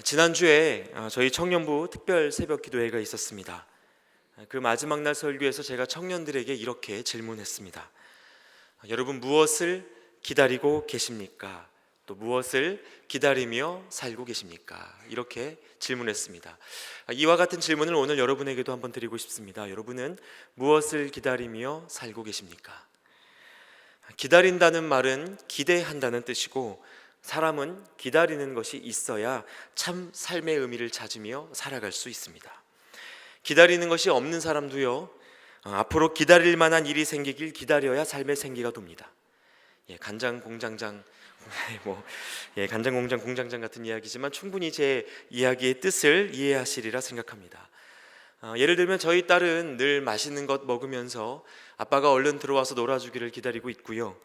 지난주에 저희 청년부 특별 새벽 기도회가 있었습니다. 그 마지막 날 설교에서 제가 청년들에게 이렇게 질문했습니다. 여러분, 무엇을 기다리고 계십니까? 또 무엇을 기다리며 살고 계십니까? 이렇게 질문했습니다. 이와 같은 질문을 오늘 여러분에게도 한번 드리고 싶습니다. 여러분은 무엇을 기다리며 살고 계십니까? 기다린다는 말은 기대한다는 뜻이고, 사람은 기다리는 것이 있어야 참 삶의 의미를 찾으며 살아갈 수 있습니다. 기다리는 것이 없는 사람도요, 앞으로 기다릴 만한 일이 생기길 기다려야 삶의 생기가 돕니다. 간장 공장장 간장 공장 공장장 같은 이야기지만 충분히 제 이야기의 뜻을 이해하시리라 생각합니다. 예를 들면 저희 딸은 늘 맛있는 것 먹으면서 아빠가 얼른 들어와서 놀아주기를 기다리고 있고요.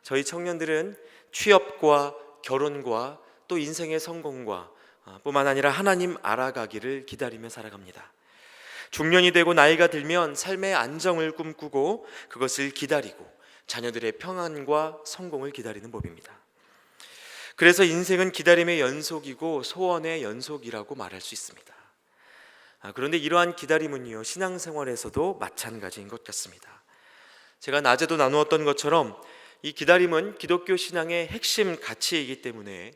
저희 청년들은 취업과 결혼과 또 인생의 성공과 뿐만 아니라 하나님 알아가기를 기다리며 살아갑니다. 중년이 되고 나이가 들면 삶의 안정을 꿈꾸고 그것을 기다리고 자녀들의 평안과 성공을 기다리는 법입니다. 그래서 인생은 기다림의 연속이고 소원의 연속이라고 말할 수 있습니다. 그런데 이러한 기다림은요, 신앙생활에서도 마찬가지인 것 같습니다. 제가 낮에도 나누었던 것처럼 이 기다림은 기독교 신앙의 핵심 가치이기 때문에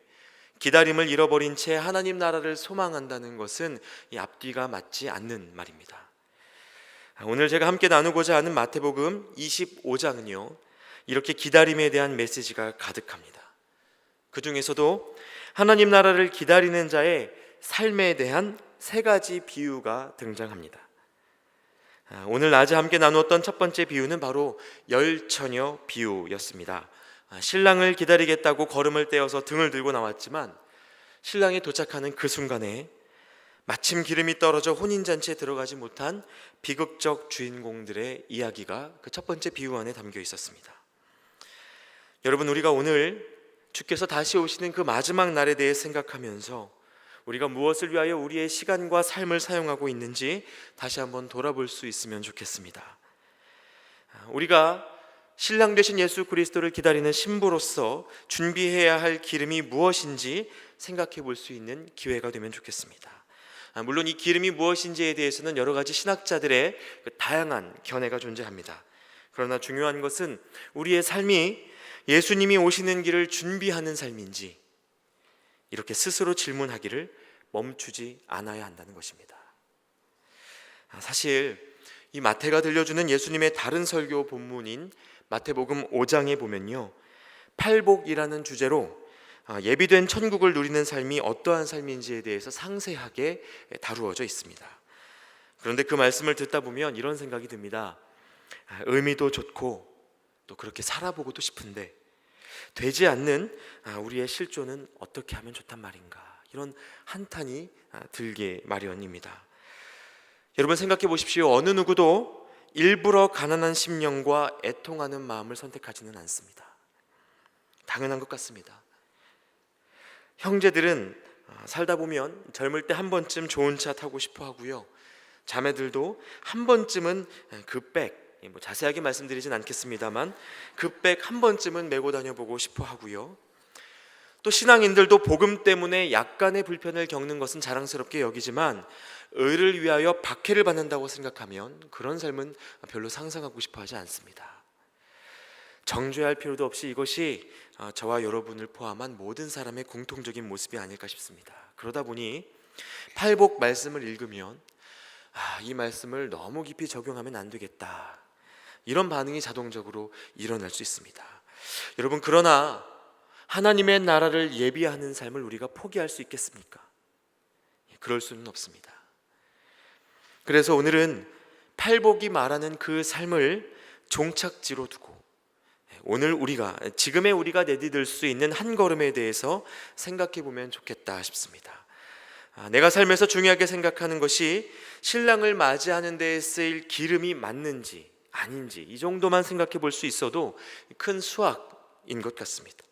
기다림을 잃어버린 채 하나님 나라를 소망한다는 것은 이 앞뒤가 맞지 않는 말입니다. 오늘 제가 함께 나누고자 하는 마태복음 25장은요, 이렇게 기다림에 대한 메시지가 가득합니다. 그 중에서도 하나님 나라를 기다리는 자의 삶에 대한 세 가지 비유가 등장합니다. 오늘 낮에 함께 나누었던 첫 번째 비유는 바로 열처녀 비유였습니다. 신랑을 기다리겠다고 걸음을 떼어서 등을 들고 나왔지만 신랑이 도착하는 그 순간에 마침 기름이 떨어져 혼인잔치에 들어가지 못한 비극적 주인공들의 이야기가 그 첫 번째 비유 안에 담겨 있었습니다. 여러분, 우리가 오늘 주께서 다시 오시는 그 마지막 날에 대해 생각하면서 우리가 무엇을 위하여 우리의 시간과 삶을 사용하고 있는지 다시 한번 돌아볼 수 있으면 좋겠습니다. 우리가 신랑 되신 예수 그리스도를 기다리는 신부로서 준비해야 할 기름이 무엇인지 생각해 볼 수 있는 기회가 되면 좋겠습니다. 물론 이 기름이 무엇인지에 대해서는 여러 가지 신학자들의 다양한 견해가 존재합니다. 그러나 중요한 것은 우리의 삶이 예수님이 오시는 길을 준비하는 삶인지 이렇게 스스로 질문하기를 멈추지 않아야 한다는 것입니다. 사실 이 마태가 들려주는 예수님의 다른 설교 본문인 마태복음 5장에 보면요, 팔복이라는 주제로 예비된 천국을 누리는 삶이 어떠한 삶인지에 대해서 상세하게 다루어져 있습니다. 그런데 그 말씀을 듣다 보면 이런 생각이 듭니다. 의미도 좋고 또 그렇게 살아보고도 싶은데 되지 않는 우리의 실존은 어떻게 하면 좋단 말인가, 이런 한탄이 들게 마련입니다. 여러분, 생각해 보십시오. 어느 누구도 일부러 가난한 심령과 애통하는 마음을 선택하지는 않습니다. 당연한 것 같습니다. 형제들은 살다 보면 젊을 때 한 번쯤 좋은 차 타고 싶어 하고요, 자매들도 한 번쯤은 그 백, 자세하게 말씀드리진 않겠습니다만 그 백 한 번쯤은 메고 다녀보고 싶어 하고요, 또 신앙인들도 복음 때문에 약간의 불편을 겪는 것은 자랑스럽게 여기지만 의를 위하여 박해를 받는다고 생각하면 그런 삶은 별로 상상하고 싶어 하지 않습니다. 정죄할 필요도 없이 이것이 저와 여러분을 포함한 모든 사람의 공통적인 모습이 아닐까 싶습니다. 그러다 보니 팔복 말씀을 읽으면 이 말씀을 너무 깊이 적용하면 안 되겠다, 이런 반응이 자동적으로 일어날 수 있습니다. 여러분, 그러나 하나님의 나라를 예비하는 삶을 우리가 포기할 수 있겠습니까? 그럴 수는 없습니다. 그래서 오늘은 팔복이 말하는 그 삶을 종착지로 두고 오늘 우리가, 지금의 우리가 내디딜 수 있는 한 걸음에 대해서 생각해 보면 좋겠다 싶습니다. 내가 삶에서 중요하게 생각하는 것이 신랑을 맞이하는 데에 쓰일 기름이 맞는지 아닌지, 이 정도만 생각해 볼 수 있어도 큰 수확인 것 같습니다.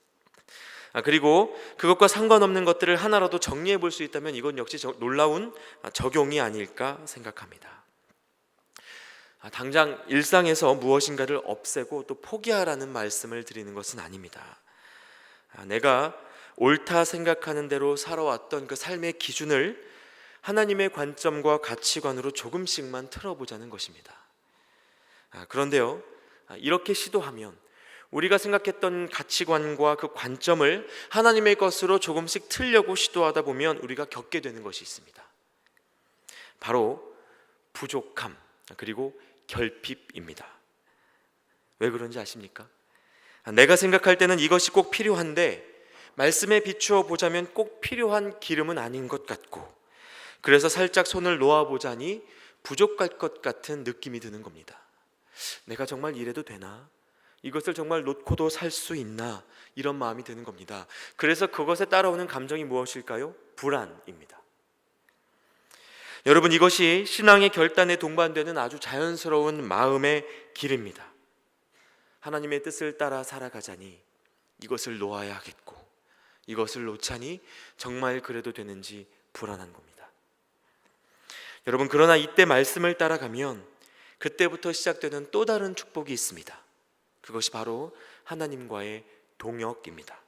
그리고 그것과 상관없는 것들을 하나라도 정리해 볼 수 있다면 이건 역시 놀라운 적용이 아닐까 생각합니다. 당장 일상에서 무엇인가를 없애고 또 포기하라는 말씀을 드리는 것은 아닙니다. 내가 옳다 생각하는 대로 살아왔던 그 삶의 기준을 하나님의 관점과 가치관으로 조금씩만 틀어보자는 것입니다. 그런데요, 이렇게 시도하면 우리가 생각했던 가치관과 그 관점을 하나님의 것으로 조금씩 틀려고 시도하다 보면 우리가 겪게 되는 것이 있습니다. 바로 부족함, 그리고 결핍입니다. 왜 그런지 아십니까? 내가 생각할 때는 이것이 꼭 필요한데 말씀에 비추어 보자면 꼭 필요한 기름은 아닌 것 같고, 그래서 살짝 손을 놓아보자니 부족할 것 같은 느낌이 드는 겁니다. 내가 정말 이래도 되나? 이것을 정말 놓고도 살 수 있나? 이런 마음이 드는 겁니다. 그래서 그것에 따라오는 감정이 무엇일까요? 불안입니다. 여러분, 이것이 신앙의 결단에 동반되는 아주 자연스러운 마음의 길입니다. 하나님의 뜻을 따라 살아가자니 이것을 놓아야 하겠고, 이것을 놓자니 정말 그래도 되는지 불안한 겁니다. 여러분, 그러나 이때 말씀을 따라가면 그때부터 시작되는 또 다른 축복이 있습니다. 그것이 바로 하나님과의 동역입니다.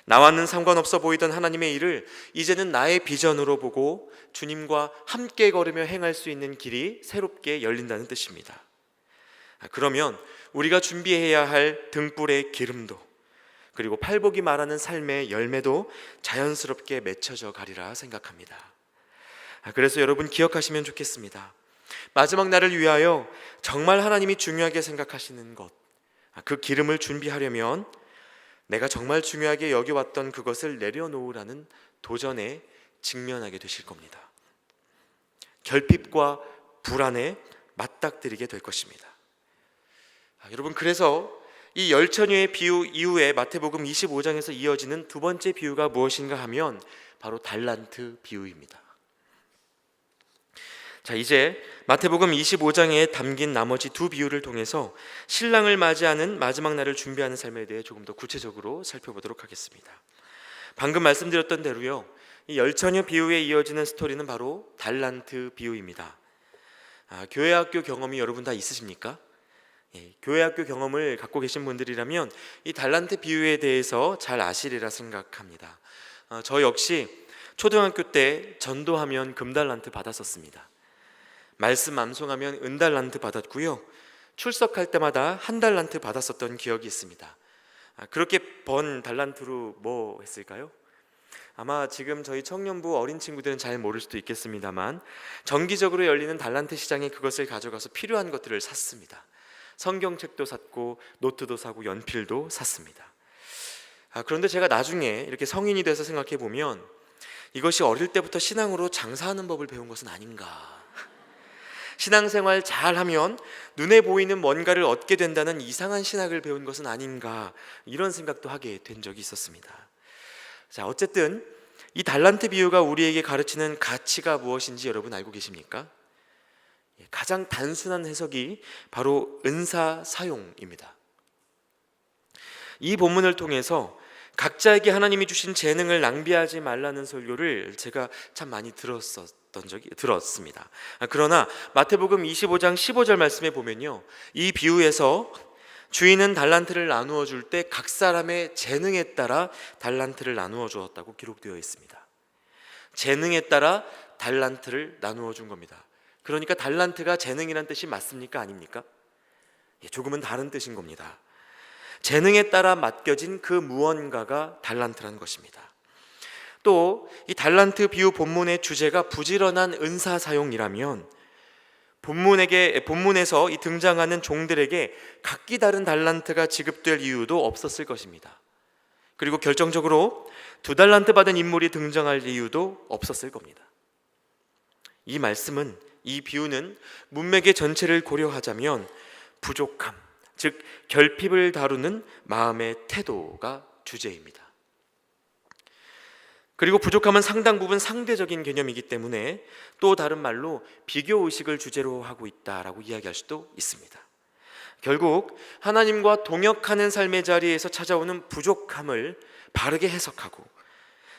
나와는 상관없어 보이던 하나님의 일을 이제는 나의 비전으로 보고 주님과 함께 걸으며 행할 수 있는 길이 새롭게 열린다는 뜻입니다. 그러면 우리가 준비해야 할 등불의 기름도, 그리고 팔복이 말하는 삶의 열매도 자연스럽게 맺혀져 가리라 생각합니다. 그래서 여러분 기억하시면 좋겠습니다. 마지막 날을 위하여 정말 하나님이 중요하게 생각하시는 것, 그 기름을 준비하려면 내가 정말 중요하게 여겨왔던 그것을 내려놓으라는 도전에 직면하게 되실 겁니다. 결핍과 불안에 맞닥뜨리게 될 것입니다. 여러분, 그래서 이 열처녀의 비유 이후에 마태복음 25장에서 이어지는 두 번째 비유가 무엇인가 하면 바로 달란트 비유입니다. 자, 이제 마태복음 25장에 담긴 나머지 두 비유를 통해서 신랑을 맞이하는 마지막 날을 준비하는 삶에 대해 조금 더 구체적으로 살펴보도록 하겠습니다. 방금 말씀드렸던 대로요, 이 열처녀 비유에 이어지는 스토리는 바로 달란트 비유입니다. 교회 학교 경험이 여러분 다 있으십니까? 교회 학교 경험을 갖고 계신 분들이라면 이 달란트 비유에 대해서 잘 아시리라 생각합니다. 저 역시 초등학교 때 전도하면 금달란트 받았었습니다. 말씀 암송하면 은달란트 받았고요, 출석할 때마다 한 달란트 받았었던 기억이 있습니다. 그렇게 번 달란트로 뭐 했을까요? 아마 지금 저희 청년부 어린 친구들은 잘 모를 수도 있겠습니다만 정기적으로 열리는 달란트 시장에 그것을 가져가서 필요한 것들을 샀습니다. 성경책도 샀고 노트도 사고 연필도 샀습니다. 그런데 제가 나중에 이렇게 성인이 돼서 생각해 보면 이것이 어릴 때부터 신앙으로 장사하는 법을 배운 것은 아닌가. 신앙생활 잘하면 눈에 보이는 뭔가를 얻게 된다는 이상한 신학을 배운 것은 아닌가, 이런 생각도 하게 된 적이 있었습니다. 자, 어쨌든 이 달란트 비유가 우리에게 가르치는 가치가 무엇인지 여러분 알고 계십니까? 가장 단순한 해석이 바로 은사 사용입니다. 이 본문을 통해서 각자에게 하나님이 주신 재능을 낭비하지 말라는 설교를 제가 참 많이 들었습니다. 그러나 마태복음 25장 15절 말씀에 보면요, 이 비유에서 주인은 달란트를 나누어 줄 때 각 사람의 재능에 따라 달란트를 나누어 주었다고 기록되어 있습니다. 재능에 따라 달란트를 나누어 준 겁니다. 그러니까 달란트가 재능이란 뜻이 맞습니까? 아닙니까? 조금은 다른 뜻인 겁니다. 재능에 따라 맡겨진 그 무언가가 달란트라는 것입니다. 또 이 달란트 비유 본문의 주제가 부지런한 은사 사용이라면 본문에서 이 등장하는 종들에게 각기 다른 달란트가 지급될 이유도 없었을 것입니다. 그리고 결정적으로 2달란트 받은 인물이 등장할 이유도 없었을 겁니다. 이 말씀은, 이 비유는 문맥의 전체를 고려하자면 부족함, 즉 결핍을 다루는 마음의 태도가 주제입니다. 그리고 부족함은 상당 부분 상대적인 개념이기 때문에 또 다른 말로 비교의식을 주제로 하고 있다라고 이야기할 수도 있습니다. 결국 하나님과 동역하는 삶의 자리에서 찾아오는 부족함을 바르게 해석하고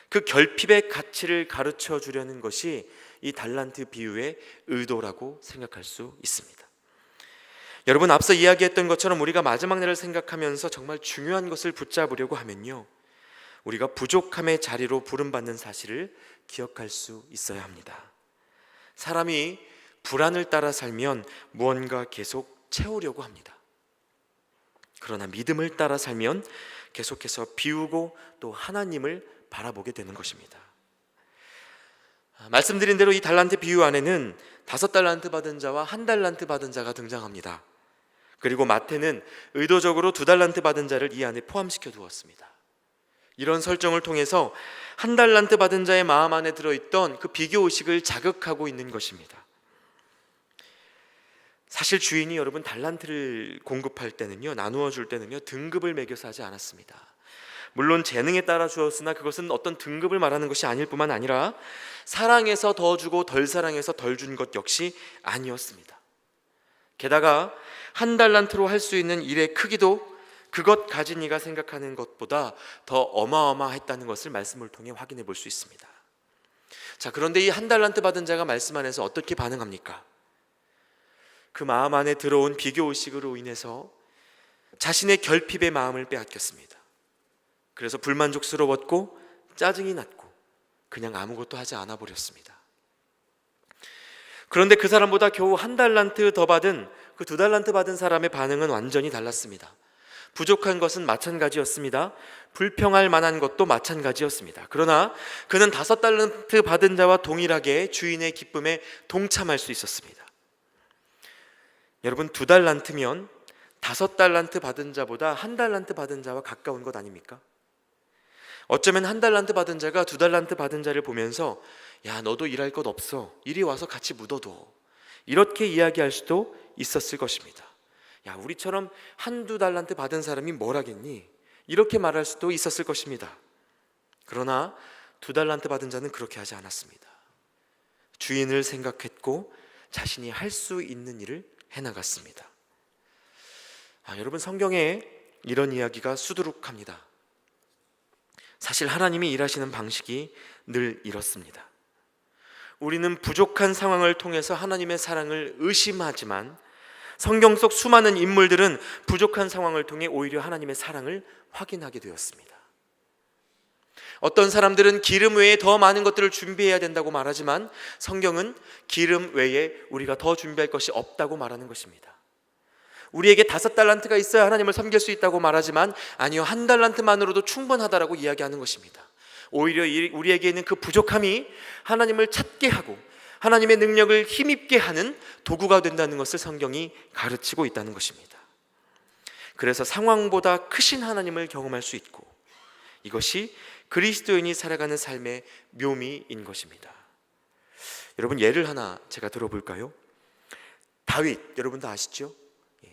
그 결핍의 가치를 가르쳐 주려는 것이 이 달란트 비유의 의도라고 생각할 수 있습니다. 여러분, 앞서 이야기했던 것처럼 우리가 마지막 날을 생각하면서 정말 중요한 것을 붙잡으려고 하면요, 우리가 부족함의 자리로 부름받는 사실을 기억할 수 있어야 합니다. 사람이 불안을 따라 살면 무언가 계속 채우려고 합니다. 그러나 믿음을 따라 살면 계속해서 비우고 또 하나님을 바라보게 되는 것입니다. 말씀드린 대로 이 달란트 비유 안에는 5달란트 받은 자와 1달란트 받은 자가 등장합니다. 그리고 마태는 의도적으로 2달란트 받은 자를 이 안에 포함시켜 두었습니다. 이런 설정을 통해서 1달란트 받은 자의 마음 안에 들어있던 그 비교의식을 자극하고 있는 것입니다. 사실 주인이 여러분 달란트를 공급할 때는요, 나누어 줄 때는요, 등급을 매겨서 하지 않았습니다. 물론 재능에 따라 주었으나 그것은 어떤 등급을 말하는 것이 아닐 뿐만 아니라 사랑해서 더 주고 덜 사랑해서 덜 준 것 역시 아니었습니다. 게다가 1달란트로 할 수 있는 일의 크기도 그것 가진 이가 생각하는 것보다 더 어마어마했다는 것을 말씀을 통해 확인해 볼 수 있습니다. 자, 그런데 이 1달란트 받은 자가 말씀 안에서 어떻게 반응합니까? 그 마음 안에 들어온 비교의식으로 인해서 자신의 결핍의 마음을 빼앗겼습니다. 그래서 불만족스러웠고 짜증이 났고 그냥 아무것도 하지 않아 버렸습니다. 그런데 그 사람보다 겨우 1달란트 더 받은 그 2달란트 받은 사람의 반응은 완전히 달랐습니다. 부족한 것은 마찬가지였습니다. 불평할 만한 것도 마찬가지였습니다. 그러나 그는 5달란트 받은 자와 동일하게 주인의 기쁨에 동참할 수 있었습니다. 여러분, 2달란트면 5달란트 받은 자보다 1달란트 받은 자와 가까운 것 아닙니까? 어쩌면 1달란트 받은 자가 2달란트 받은 자를 보면서 야, 너도 일할 것 없어, 이리 와서 같이 묻어둬, 이렇게 이야기할 수도 있었을 것입니다. 야, 우리처럼 1~2달란트 받은 사람이 뭘 하겠니? 이렇게 말할 수도 있었을 것입니다. 그러나 2달란트 받은 자는 그렇게 하지 않았습니다. 주인을 생각했고 자신이 할 수 있는 일을 해나갔습니다. 여러분, 성경에 이런 이야기가 수두룩합니다. 사실 하나님이 일하시는 방식이 늘 이렇습니다. 우리는 부족한 상황을 통해서 하나님의 사랑을 의심하지만 성경 속 수많은 인물들은 부족한 상황을 통해 오히려 하나님의 사랑을 확인하게 되었습니다. 어떤 사람들은 기름 외에 더 많은 것들을 준비해야 된다고 말하지만 성경은 기름 외에 우리가 더 준비할 것이 없다고 말하는 것입니다. 우리에게 5달란트가 있어야 하나님을 섬길 수 있다고 말하지만 아니요, 1달란트만으로도 충분하다라고 이야기하는 것입니다. 오히려 우리에게 있는 그 부족함이 하나님을 찾게 하고 하나님의 능력을 힘입게 하는 도구가 된다는 것을 성경이 가르치고 있다는 것입니다. 그래서 상황보다 크신 하나님을 경험할 수 있고 이것이 그리스도인이 살아가는 삶의 묘미인 것입니다. 여러분, 예를 하나 제가 들어볼까요? 다윗, 여러분 다 아시죠?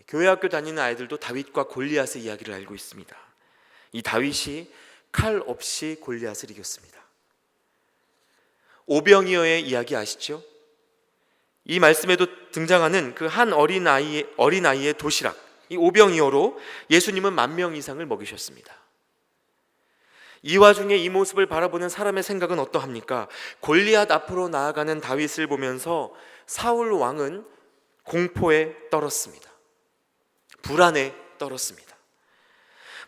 교회 학교 다니는 아이들도 다윗과 골리앗의 이야기를 알고 있습니다. 이 다윗이 칼 없이 골리앗을 이겼습니다. 오병이어의 이야기 아시죠? 이 말씀에도 등장하는 그 한 어린아이의 도시락, 이 오병이어로 예수님은 10,000명 이상을 먹이셨습니다. 이 와중에 이 모습을 바라보는 사람의 생각은 어떠합니까? 골리앗 앞으로 나아가는 다윗을 보면서 사울 왕은 공포에 떨었습니다. 불안에 떨었습니다.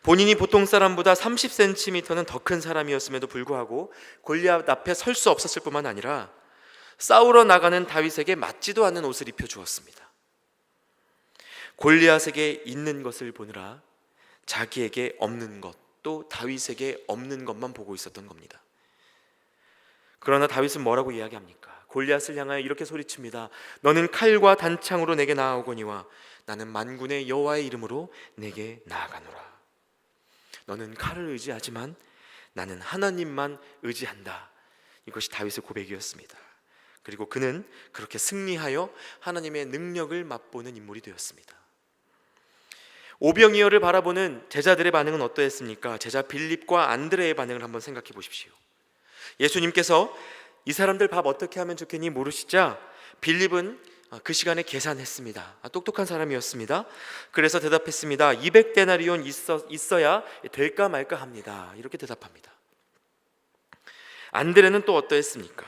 본인이 보통 사람보다 30cm는 더 큰 사람이었음에도 불구하고 골리앗 앞에 설 수 없었을 뿐만 아니라 싸우러 나가는 다윗에게 맞지도 않는 옷을 입혀주었습니다. 골리앗에게 있는 것을 보느라 자기에게 없는 것, 또 다윗에게 없는 것만 보고 있었던 겁니다. 그러나 다윗은 뭐라고 이야기합니까? 골리앗을 향하여 이렇게 소리칩니다. 너는 칼과 단창으로 내게 나아오거니와 나는 만군의 여호와의 이름으로 내게 나아가노라. 너는 칼을 의지하지만 나는 하나님만 의지한다. 이것이 다윗의 고백이었습니다. 그리고 그는 그렇게 승리하여 하나님의 능력을 맛보는 인물이 되었습니다. 오병이어를 바라보는 제자들의 반응은 어떠했습니까? 제자 빌립과 안드레의 반응을 한번 생각해 보십시오. 예수님께서 이 사람들 밥 어떻게 하면 좋겠니 모르시자 빌립은 그 시간에 계산했습니다. 똑똑한 사람이었습니다. 그래서 대답했습니다. 200데나리온 있어야 될까 말까 합니다. 이렇게 대답합니다. 안드레는 또 어떠했습니까?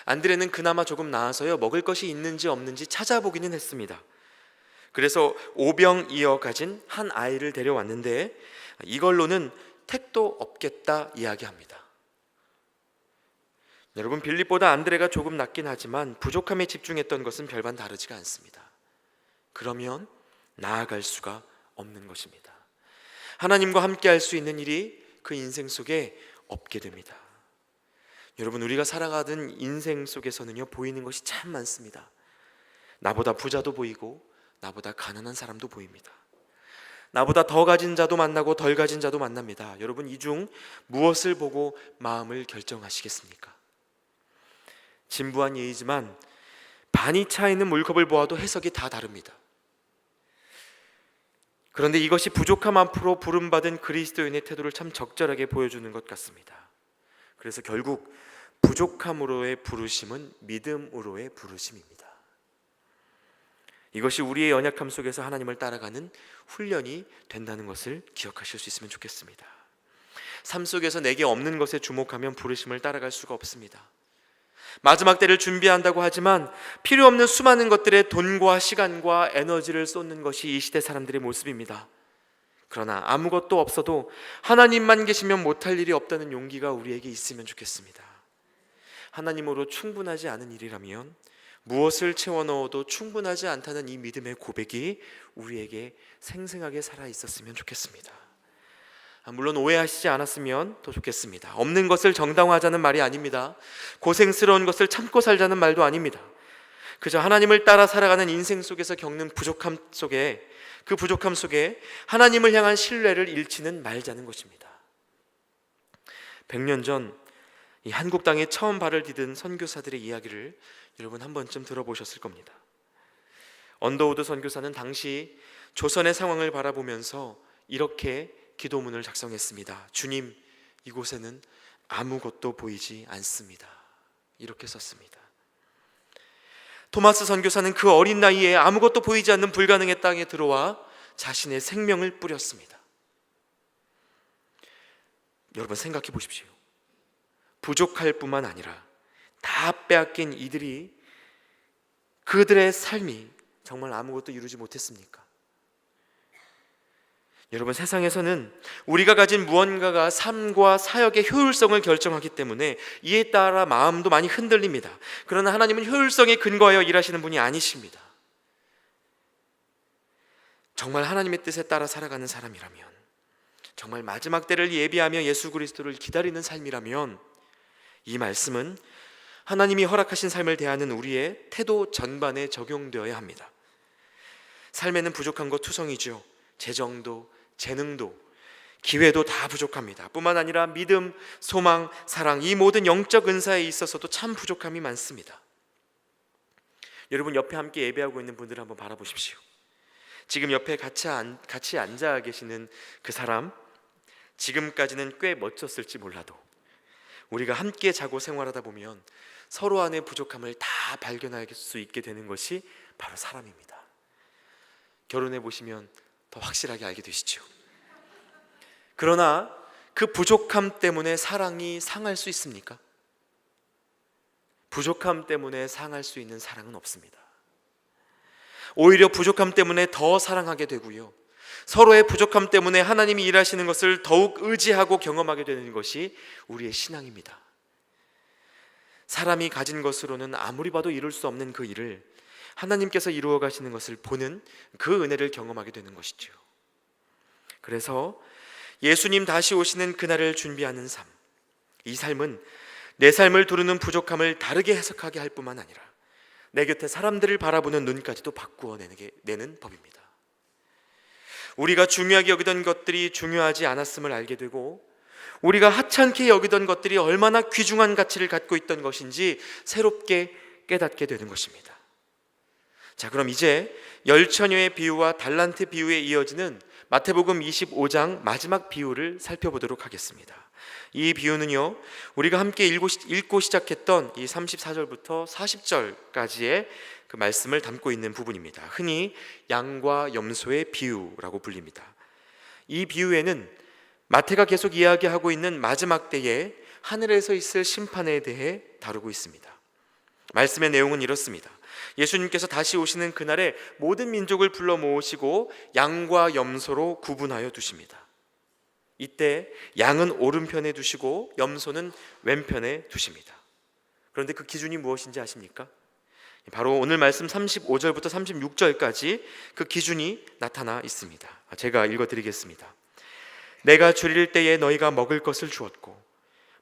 안드레는 그나마 조금 나아서요, 먹을 것이 있는지 없는지 찾아보기는 했습니다. 그래서 오병이어 가진 한 아이를 데려왔는데 이걸로는 택도 없겠다 이야기합니다. 여러분, 빌립보다 안드레가 조금 낫긴 하지만 부족함에 집중했던 것은 별반 다르지가 않습니다. 그러면 나아갈 수가 없는 것입니다. 하나님과 함께 할 수 있는 일이 그 인생 속에 없게 됩니다. 여러분, 우리가 살아가던 인생 속에서는요, 보이는 것이 참 많습니다. 나보다 부자도 보이고 나보다 가난한 사람도 보입니다. 나보다 더 가진 자도 만나고 덜 가진 자도 만납니다. 여러분, 이 중 무엇을 보고 마음을 결정하시겠습니까? 진부한 예이지만 반이 차 있는 물컵을 보아도 해석이 다 다릅니다. 그런데 이것이 부족함 앞으로 부름받은 그리스도인의 태도를 참 적절하게 보여주는 것 같습니다. 그래서 결국 부족함으로의 부르심은 믿음으로의 부르심입니다. 이것이 우리의 연약함 속에서 하나님을 따라가는 훈련이 된다는 것을 기억하실 수 있으면 좋겠습니다. 삶 속에서 내게 없는 것에 주목하면 부르심을 따라갈 수가 없습니다. 마지막 때를 준비한다고 하지만 필요 없는 수많은 것들에 돈과 시간과 에너지를 쏟는 것이 이 시대 사람들의 모습입니다. 그러나 아무것도 없어도 하나님만 계시면 못할 일이 없다는 용기가 우리에게 있으면 좋겠습니다. 하나님으로 충분하지 않은 일이라면 무엇을 채워 넣어도 충분하지 않다는 이 믿음의 고백이 우리에게 생생하게 살아 있었으면 좋겠습니다. 물론 오해하시지 않았으면 더 좋겠습니다. 없는 것을 정당화하자는 말이 아닙니다. 고생스러운 것을 참고 살자는 말도 아닙니다. 그저 하나님을 따라 살아가는 인생 속에서 겪는 부족함 속에, 그 부족함 속에 하나님을 향한 신뢰를 잃지는 말자는 것입니다. 100년 전 이 한국 땅에 처음 발을 디딘 선교사들의 이야기를 여러분 한 번쯤 들어보셨을 겁니다. 언더우드 선교사는 당시 조선의 상황을 바라보면서 이렇게 기도문을 작성했습니다. 주님, 이곳에는 아무것도 보이지 않습니다. 이렇게 썼습니다. 토마스 선교사는 그 어린 나이에 아무것도 보이지 않는 불가능의 땅에 들어와 자신의 생명을 뿌렸습니다. 여러분, 생각해 보십시오. 부족할 뿐만 아니라 다 빼앗긴 이들이, 그들의 삶이 정말 아무것도 이루지 못했습니까? 여러분, 세상에서는 우리가 가진 무언가가 삶과 사역의 효율성을 결정하기 때문에 이에 따라 마음도 많이 흔들립니다. 그러나 하나님은 효율성에 근거하여 일하시는 분이 아니십니다. 정말 하나님의 뜻에 따라 살아가는 사람이라면, 정말 마지막 때를 예비하며 예수 그리스도를 기다리는 삶이라면, 이 말씀은 하나님이 허락하신 삶을 대하는 우리의 태도 전반에 적용되어야 합니다. 삶에는 부족한 것 투성이죠. 재정도, 재능도, 기회도 다 부족합니다. 뿐만 아니라 믿음, 소망, 사랑, 이 모든 영적 은사에 있어서도 참 부족함이 많습니다. 여러분, 옆에 함께 예배하고 있는 분들을 한번 바라보십시오. 지금 옆에 같이 앉아 계시는 그 사람, 지금까지는 꽤 멋졌을지 몰라도 우리가 함께 자고 생활하다 보면 서로 안의 부족함을 다 발견할 수 있게 되는 것이 바로 사람입니다. 결혼해 보시면 더 확실하게 알게 되시죠. 그러나 그 부족함 때문에 사랑이 상할 수 있습니까? 부족함 때문에 상할 수 있는 사랑은 없습니다. 오히려 부족함 때문에 더 사랑하게 되고요, 서로의 부족함 때문에 하나님이 일하시는 것을 더욱 의지하고 경험하게 되는 것이 우리의 신앙입니다. 사람이 가진 것으로는 아무리 봐도 이룰 수 없는 그 일을 하나님께서 이루어 가시는 것을 보는 그 은혜를 경험하게 되는 것이죠. 그래서 예수님 다시 오시는 그날을 준비하는 삶, 이 삶은 내 삶을 두르는 부족함을 다르게 해석하게 할 뿐만 아니라 내 곁에 사람들을 바라보는 눈까지도 바꾸어 내는 법입니다. 우리가 중요하게 여기던 것들이 중요하지 않았음을 알게 되고, 우리가 하찮게 여기던 것들이 얼마나 귀중한 가치를 갖고 있던 것인지 새롭게 깨닫게 되는 것입니다. 자, 그럼 이제 열처녀의 비유와 달란트 비유에 이어지는 마태복음 25장 마지막 비유를 살펴보도록 하겠습니다. 이 비유는요, 우리가 함께 읽고 시작했던 이 34절부터 40절까지의 그 말씀을 담고 있는 부분입니다. 흔히 양과 염소의 비유라고 불립니다. 이 비유에는 마태가 계속 이야기하고 있는 마지막 때에 하늘에서 있을 심판에 대해 다루고 있습니다. 말씀의 내용은 이렇습니다. 예수님께서 다시 오시는 그날에 모든 민족을 불러 모으시고 양과 염소로 구분하여 두십니다. 이때 양은 오른편에 두시고 염소는 왼편에 두십니다. 그런데 그 기준이 무엇인지 아십니까? 바로 오늘 말씀 35절부터 36절까지 그 기준이 나타나 있습니다. 제가 읽어드리겠습니다. 내가 줄일 때에 너희가 먹을 것을 주었고,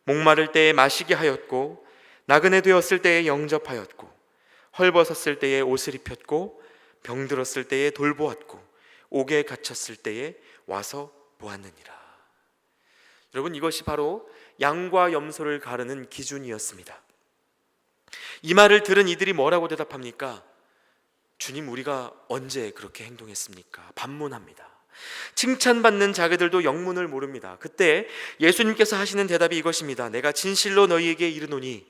목마를 때에 마시게 하였고, 나그네 되었을 때에 영접하였고, 헐벗었을 때에 옷을 입혔고, 병들었을 때에 돌보았고, 옥에 갇혔을 때에 와서 보았느니라. 여러분, 이것이 바로 양과 염소를 가르는 기준이었습니다. 이 말을 들은 이들이 뭐라고 대답합니까? 주님, 우리가 언제 그렇게 행동했습니까? 반문합니다. 칭찬받는 자기들도 영문을 모릅니다. 그때 예수님께서 하시는 대답이 이것입니다. 내가 진실로 너희에게 이르노니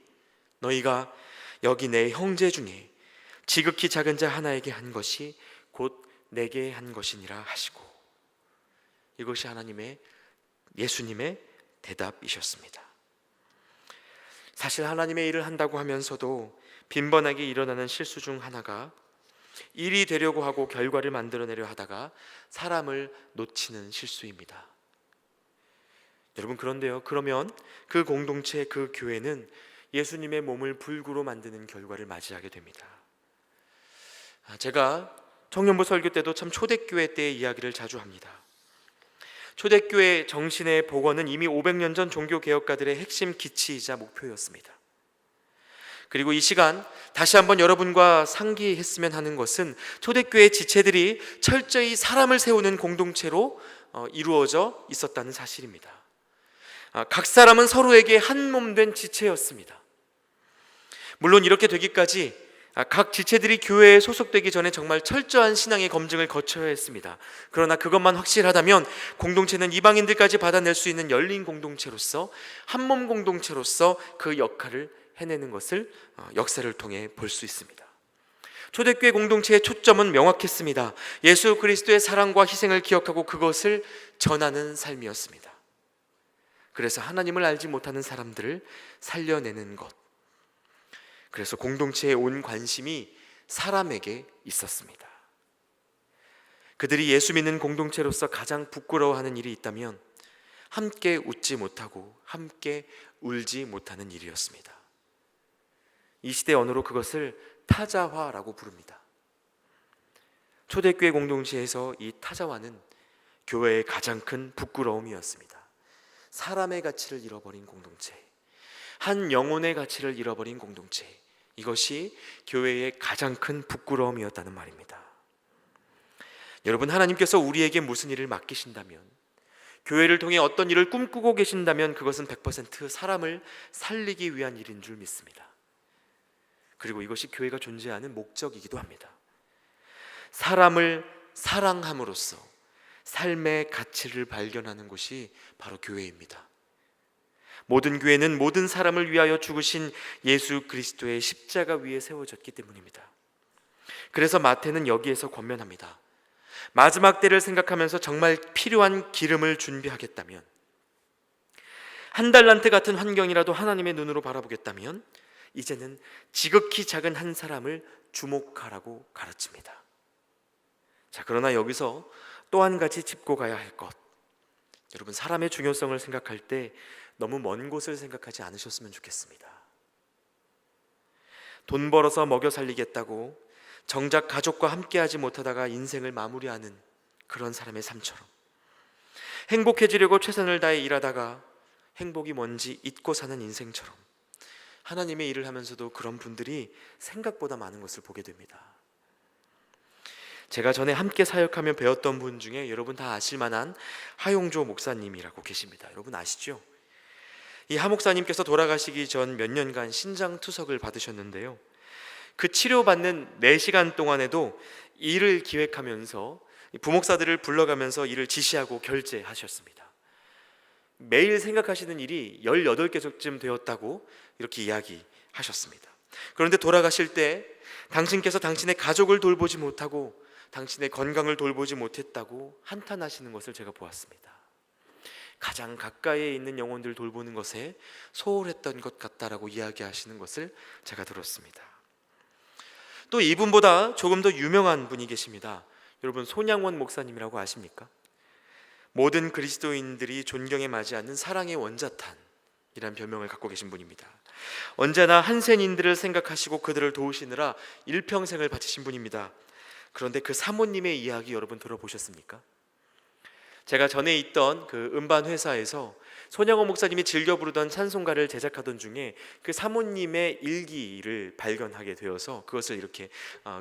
너희가 여기 내 형제 중에 지극히 작은 자 하나에게 한 것이 곧 내게 한 것이니라 하시고, 이것이 예수님의 대답이셨습니다. 사실 하나님의 일을 한다고 하면서도 빈번하게 일어나는 실수 중 하나가 일이 되려고 하고 결과를 만들어내려 하다가 사람을 놓치는 실수입니다. 여러분, 그런데요, 그러면 그 공동체, 그 교회는 예수님의 몸을 불구로 만드는 결과를 맞이하게 됩니다. 제가 청년부 설교 때도 참 초대교회 때의 이야기를 자주 합니다. 초대교회 정신의 복원은 이미 500년 전 종교개혁가들의 핵심 기치이자 목표였습니다. 그리고 이 시간 다시 한번 여러분과 상기했으면 하는 것은 초대교회 지체들이 철저히 사람을 세우는 공동체로 이루어져 있었다는 사실입니다. 각 사람은 서로에게 한 몸 된 지체였습니다. 물론 이렇게 되기까지 각 지체들이 교회에 소속되기 전에 정말 철저한 신앙의 검증을 거쳐야 했습니다. 그러나 그것만 확실하다면 공동체는 이방인들까지 받아낼 수 있는 열린 공동체로서, 한몸 공동체로서 그 역할을 해내는 것을 역사를 통해 볼 수 있습니다. 초대교회 공동체의 초점은 명확했습니다. 예수 그리스도의 사랑과 희생을 기억하고 그것을 전하는 삶이었습니다. 그래서 하나님을 알지 못하는 사람들을 살려내는 것, 그래서 공동체의 온 관심이 사람에게 있었습니다. 그들이 예수 믿는 공동체로서 가장 부끄러워하는 일이 있다면 함께 웃지 못하고 함께 울지 못하는 일이었습니다. 이 시대 언어로 그것을 타자화라고 부릅니다. 초대교회 공동체에서 이 타자화는 교회의 가장 큰 부끄러움이었습니다. 사람의 가치를 잃어버린 공동체, 한 영혼의 가치를 잃어버린 공동체, 이것이 교회의 가장 큰 부끄러움이었다는 말입니다. 여러분, 하나님께서 우리에게 무슨 일을 맡기신다면, 교회를 통해 어떤 일을 꿈꾸고 계신다면 그것은 100% 사람을 살리기 위한 일인 줄 믿습니다. 그리고 이것이 교회가 존재하는 목적이기도 합니다. 사람을 사랑함으로써 삶의 가치를 발견하는 곳이 바로 교회입니다. 모든 교회는 모든 사람을 위하여 죽으신 예수 그리스도의 십자가 위에 세워졌기 때문입니다. 그래서 마태는 여기에서 권면합니다. 마지막 때를 생각하면서 정말 필요한 기름을 준비하겠다면, 한 달란트 같은 환경이라도 하나님의 눈으로 바라보겠다면 이제는 지극히 작은 한 사람을 주목하라고 가르칩니다. 그러나 여기서 또 한 가지 짚고 가야 할 것, 여러분, 사람의 중요성을 생각할 때 너무 먼 곳을 생각하지 않으셨으면 좋겠습니다. 돈 벌어서 먹여 살리겠다고 정작 가족과 함께하지 못하다가 인생을 마무리하는 그런 사람의 삶처럼, 행복해지려고 최선을 다해 일하다가 행복이 뭔지 잊고 사는 인생처럼, 하나님의 일을 하면서도 그런 분들이 생각보다 많은 것을 보게 됩니다. 제가 전에 함께 사역하며 배웠던 분 중에 여러분 다 아실 만한 하용조 목사님이라고 계십니다. 여러분 아시죠? 이 하 목사님께서 돌아가시기 전 몇 년간 신장투석을 받으셨는데요, 그 치료받는 4시간 동안에도 일을 기획하면서 부목사들을 불러가면서 일을 지시하고 결제하셨습니다. 매일 생각하시는 일이 18개쯤 되었다고 이렇게 이야기하셨습니다. 그런데 돌아가실 때 당신께서 당신의 가족을 돌보지 못하고 당신의 건강을 돌보지 못했다고 한탄하시는 것을 제가 보았습니다. 가장 가까이에 있는 영혼들 돌보는 것에 소홀했던 것 같다라고 이야기하시는 것을 제가 들었습니다. 또 이분보다 조금 더 유명한 분이 계십니다. 여러분, 손양원 목사님이라고 아십니까? 모든 그리스도인들이 존경에 맞지 않는 사랑의 원자탄이란 별명을 갖고 계신 분입니다. 언제나 한센인들을 생각하시고 그들을 도우시느라 일평생을 바치신 분입니다. 그런데 그 사모님의 이야기 여러분 들어보셨습니까? 제가 전에 있던 그 음반 회사에서 손양호 목사님이 즐겨 부르던 찬송가를 제작하던 중에 그 사모님의 일기를 발견하게 되어서 그것을 이렇게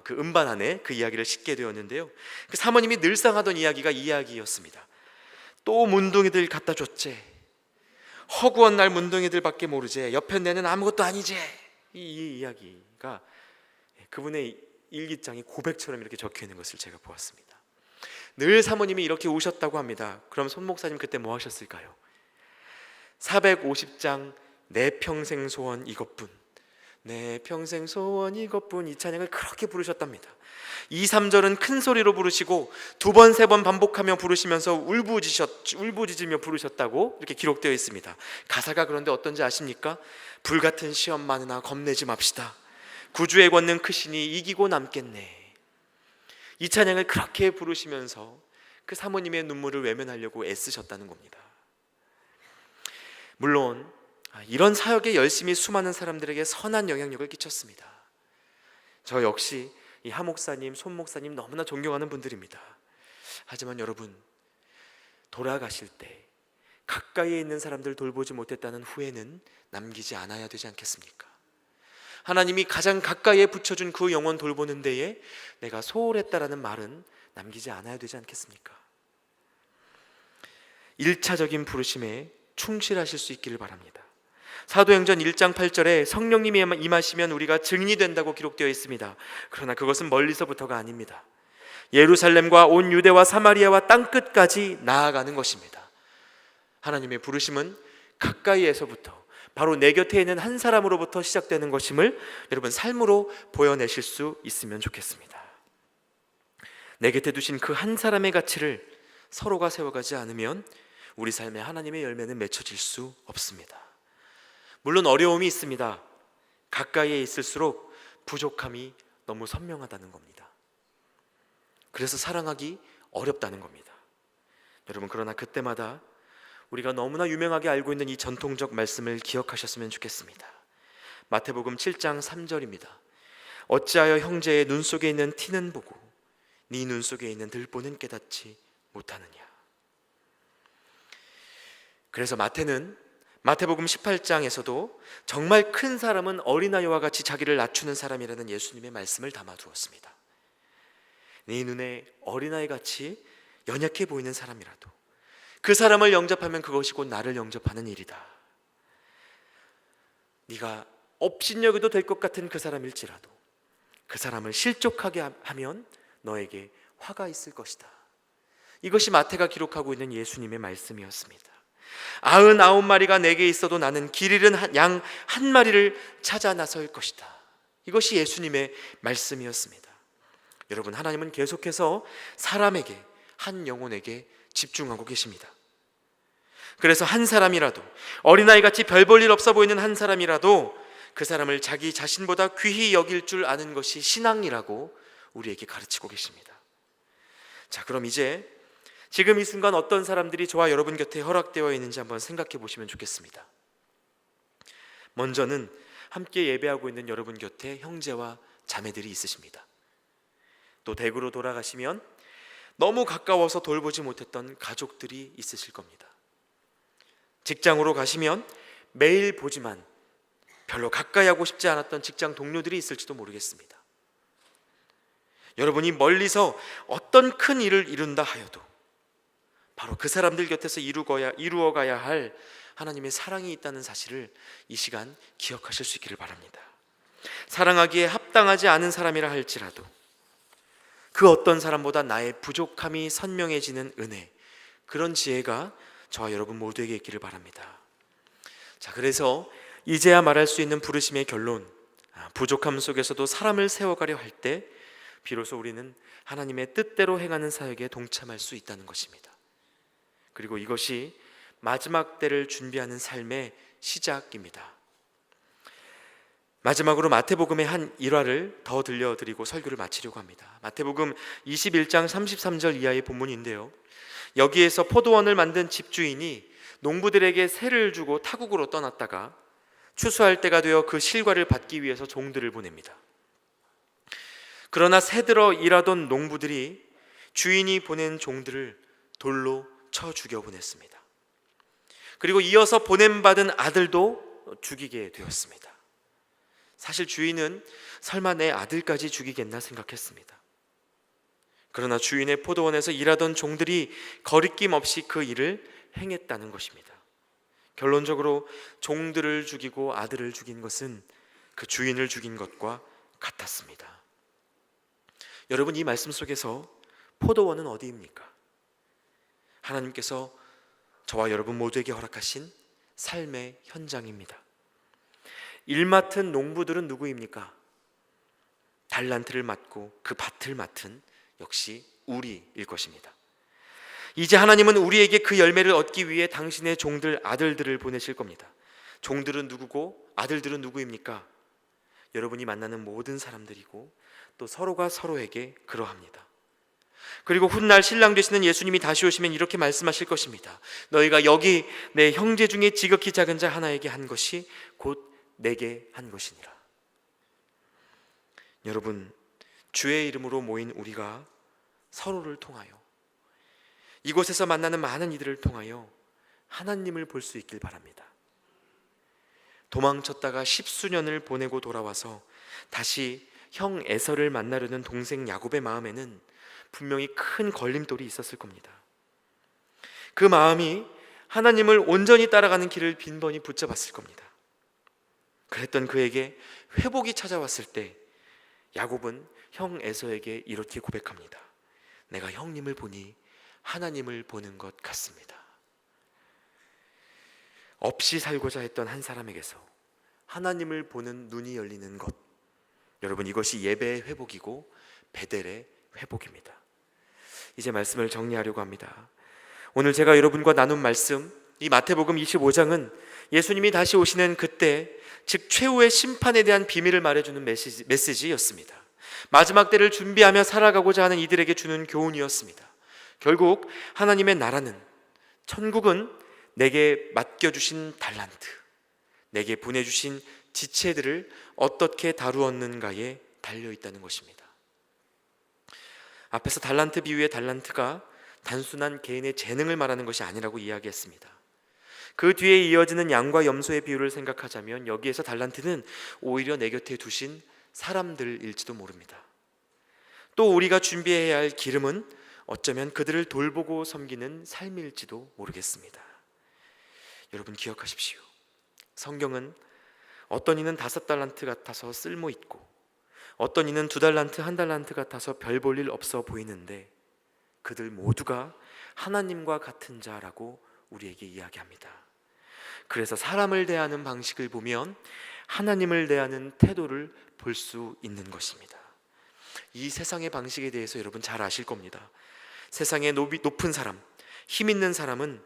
그 음반 안에 그 이야기를 싣게 되었는데요. 그 사모님이 늘상 하던 이야기가 이 이야기였습니다. 또 문둥이들 갖다 줬지. 허구한 날 문둥이들밖에 모르지. 옆에 내는 아무것도 아니지. 이 이야기가 그분의 일기장이 고백처럼 이렇게 적혀 있는 것을 제가 보았습니다. 늘 사모님이 이렇게 우셨다고 합니다. 그럼 손 목사님 그때 뭐 하셨을까요? 450장 내 평생 소원 이것뿐, 내 평생 소원 이것뿐, 이 찬양을 그렇게 부르셨답니다. 2, 3절은 큰 소리로 부르시고 두 번, 세 번 반복하며 부르시면서 울부짖으며 부르셨다고 이렇게 기록되어 있습니다. 가사가 그런데 어떤지 아십니까? 불같은 시험 많으나 겁내지 맙시다. 구주의 권능 크시니 이기고 남겠네. 이 찬양을 그렇게 부르시면서 그 사모님의 눈물을 외면하려고 애쓰셨다는 겁니다. 물론 이런 사역에 열심히 수많은 사람들에게 선한 영향력을 끼쳤습니다. 저 역시 이 하 목사님, 손 목사님 너무나 존경하는 분들입니다. 하지만 여러분, 돌아가실 때 가까이에 있는 사람들 돌보지 못했다는 후회는 남기지 않아야 되지 않겠습니까? 하나님이 가장 가까이에 붙여준 그 영혼 돌보는 데에 내가 소홀했다라는 말은 남기지 않아야 되지 않겠습니까? 1차적인 부르심에 충실하실 수 있기를 바랍니다. 사도행전 1장 8절에 성령님이 임하시면 우리가 증인이 된다고 기록되어 있습니다. 그러나 그것은 멀리서부터가 아닙니다. 예루살렘과 온 유대와 사마리아와 땅끝까지 나아가는 것입니다. 하나님의 부르심은 가까이에서부터, 바로 내 곁에 있는 한 사람으로부터 시작되는 것임을 여러분 삶으로 보여내실 수 있으면 좋겠습니다. 내 곁에 두신 그 한 사람의 가치를 서로가 세워가지 않으면 우리 삶에 하나님의 열매는 맺혀질 수 없습니다. 물론 어려움이 있습니다. 가까이에 있을수록 부족함이 너무 선명하다는 겁니다. 그래서 사랑하기 어렵다는 겁니다. 여러분, 그러나 그때마다 우리가 너무나 유명하게 알고 있는 이 전통적 말씀을 기억하셨으면 좋겠습니다. 마태복음 7장 3절입니다. 어찌하여 형제의 눈 속에 있는 티는 보고 네 눈 속에 있는 들보는 깨닫지 못하느냐. 그래서 마태복음 18장에서도 정말 큰 사람은 어린아이와 같이 자기를 낮추는 사람이라는 예수님의 말씀을 담아두었습니다. 네 눈에 어린아이같이 연약해 보이는 사람이라도 그 사람을 영접하면 그것이 곧 나를 영접하는 일이다. 네가 업신여겨도 될 것 같은 그 사람일지라도 그 사람을 실족하게 하면 너에게 화가 있을 것이다. 이것이 마태가 기록하고 있는 예수님의 말씀이었습니다. 99마리가 내게 있어도 나는 길 잃은 양 한 마리를 찾아 나설 것이다. 이것이 예수님의 말씀이었습니다. 여러분, 하나님은 계속해서 사람에게, 한 영혼에게 집중하고 계십니다. 그래서 한 사람이라도, 어린아이같이 별 볼 일 없어 보이는 한 사람이라도 그 사람을 자기 자신보다 귀히 여길 줄 아는 것이 신앙이라고 우리에게 가르치고 계십니다. 자, 그럼 이제 지금 이 순간 어떤 사람들이 저와 여러분 곁에 허락되어 있는지 한번 생각해 보시면 좋겠습니다. 먼저는 함께 예배하고 있는 여러분 곁에 형제와 자매들이 있으십니다. 또 댁으로 돌아가시면 너무 가까워서 돌보지 못했던 가족들이 있으실 겁니다. 직장으로 가시면 매일 보지만 별로 가까이 하고 싶지 않았던 직장 동료들이 있을지도 모르겠습니다. 여러분이 멀리서 어떤 큰 일을 이룬다 하여도 바로 그 사람들 곁에서 이루어가야 할 하나님의 사랑이 있다는 사실을 이 시간 기억하실 수 있기를 바랍니다. 사랑하기에 합당하지 않은 사람이라 할지라도 그 어떤 사람보다 나의 부족함이 선명해지는 은혜, 그런 지혜가 저와 여러분 모두에게 있기를 바랍니다. 자, 그래서 이제야 말할 수 있는 부르심의 결론, 부족함 속에서도 사람을 세워가려 할 때 비로소 우리는 하나님의 뜻대로 행하는 사역에 동참할 수 있다는 것입니다. 그리고 이것이 마지막 때를 준비하는 삶의 시작입니다. 마지막으로 마태복음의 한 일화를 더 들려드리고 설교를 마치려고 합니다. 마태복음 21장 33절 이하의 본문인데요, 여기에서 포도원을 만든 집주인이 농부들에게 세를 주고 타국으로 떠났다가 추수할 때가 되어 그 실과를 받기 위해서 종들을 보냅니다. 그러나 새들어 일하던 농부들이 주인이 보낸 종들을 돌로 쳐 죽여보냈습니다. 그리고 이어서 보냄받은 아들도 죽이게 되었습니다. 사실 주인은 설마 내 아들까지 죽이겠나 생각했습니다. 그러나 주인의 포도원에서 일하던 종들이 거리낌 없이 그 일을 행했다는 것입니다. 결론적으로 종들을 죽이고 아들을 죽인 것은 그 주인을 죽인 것과 같았습니다. 여러분, 이 말씀 속에서 포도원은 어디입니까? 하나님께서 저와 여러분 모두에게 허락하신 삶의 현장입니다. 일 맡은 농부들은 누구입니까? 달란트를 맡고 그 밭을 맡은 역시 우리일 것입니다. 이제 하나님은 우리에게 그 열매를 얻기 위해 당신의 종들, 아들들을 보내실 겁니다. 종들은 누구고 아들들은 누구입니까? 여러분이 만나는 모든 사람들이고 또 서로가 서로에게 그러합니다. 그리고 훗날 신랑 되시는 예수님이 다시 오시면 이렇게 말씀하실 것입니다. 너희가 여기 내 형제 중에 지극히 작은 자 하나에게 한 것이 곧 내게 한 것이니라. 여러분, 주의 이름으로 모인 우리가 서로를 통하여, 이곳에서 만나는 많은 이들을 통하여 하나님을 볼 수 있길 바랍니다. 도망쳤다가 십수년을 보내고 돌아와서 다시 형 에서를 만나려는 동생 야곱의 마음에는 분명히 큰 걸림돌이 있었을 겁니다. 그 마음이 하나님을 온전히 따라가는 길을 빈번히 붙잡았을 겁니다. 그랬던 그에게 회복이 찾아왔을 때 야곱은 형 에서에게 이렇게 고백합니다. 내가 형님을 보니 하나님을 보는 것 같습니다. 없이 살고자 했던 한 사람에게서 하나님을 보는 눈이 열리는 것, 여러분, 이것이 예배의 회복이고 베델의 회복입니다. 이제 말씀을 정리하려고 합니다. 오늘 제가 여러분과 나눈 말씀, 이 마태복음 25장은 예수님이 다시 오시는 그때, 즉 최후의 심판에 대한 비밀을 말해주는 메시지였습니다. 마지막 때를 준비하며 살아가고자 하는 이들에게 주는 교훈이었습니다. 결국 하나님의 나라는, 천국은 내게 맡겨주신 달란트, 내게 보내주신 지체들을 어떻게 다루었는가에 달려있다는 것입니다. 앞에서 달란트 비유의 달란트가 단순한 개인의 재능을 말하는 것이 아니라고 이야기했습니다. 그 뒤에 이어지는 양과 염소의 비유를 생각하자면 여기에서 달란트는 오히려 내 곁에 두신 사람들일지도 모릅니다. 또 우리가 준비해야 할 기름은 어쩌면 그들을 돌보고 섬기는 삶일지도 모르겠습니다. 여러분, 기억하십시오. 성경은 어떤 이는 5달란트 같아서 쓸모있고 어떤 이는 2달란트, 1달란트 같아서 별 볼 일 없어 보이는데 그들 모두가 하나님과 같은 자라고 우리에게 이야기합니다. 그래서 사람을 대하는 방식을 보면 하나님을 대하는 태도를 볼 수 있는 것입니다. 이 세상의 방식에 대해서 여러분 잘 아실 겁니다. 세상의 높은 사람, 힘 있는 사람은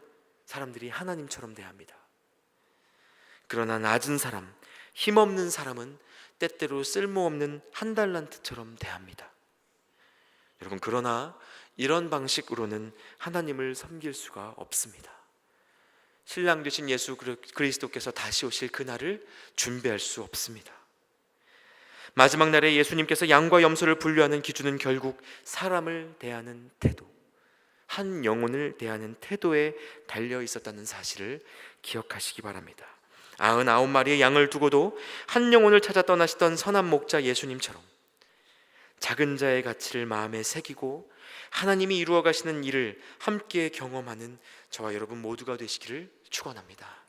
사람들이 하나님처럼 대합니다. 그러나 낮은 사람, 힘없는 사람은 때때로 쓸모없는 1달란트처럼 대합니다. 여러분, 그러나 이런 방식으로는 하나님을 섬길 수가 없습니다. 신랑 되신 예수 그리스도께서 다시 오실 그날을 준비할 수 없습니다. 마지막 날에 예수님께서 양과 염소를 분류하는 기준은 결국 사람을 대하는 태도, 한 영혼을 대하는 태도에 달려 있었다는 사실을 기억하시기 바랍니다. 99마리의 양을 두고도 한 영혼을 찾아 떠나시던 선한 목자 예수님처럼 작은 자의 가치를 마음에 새기고 하나님이 이루어 가시는 일을 함께 경험하는 저와 여러분 모두가 되시기를 축원합니다.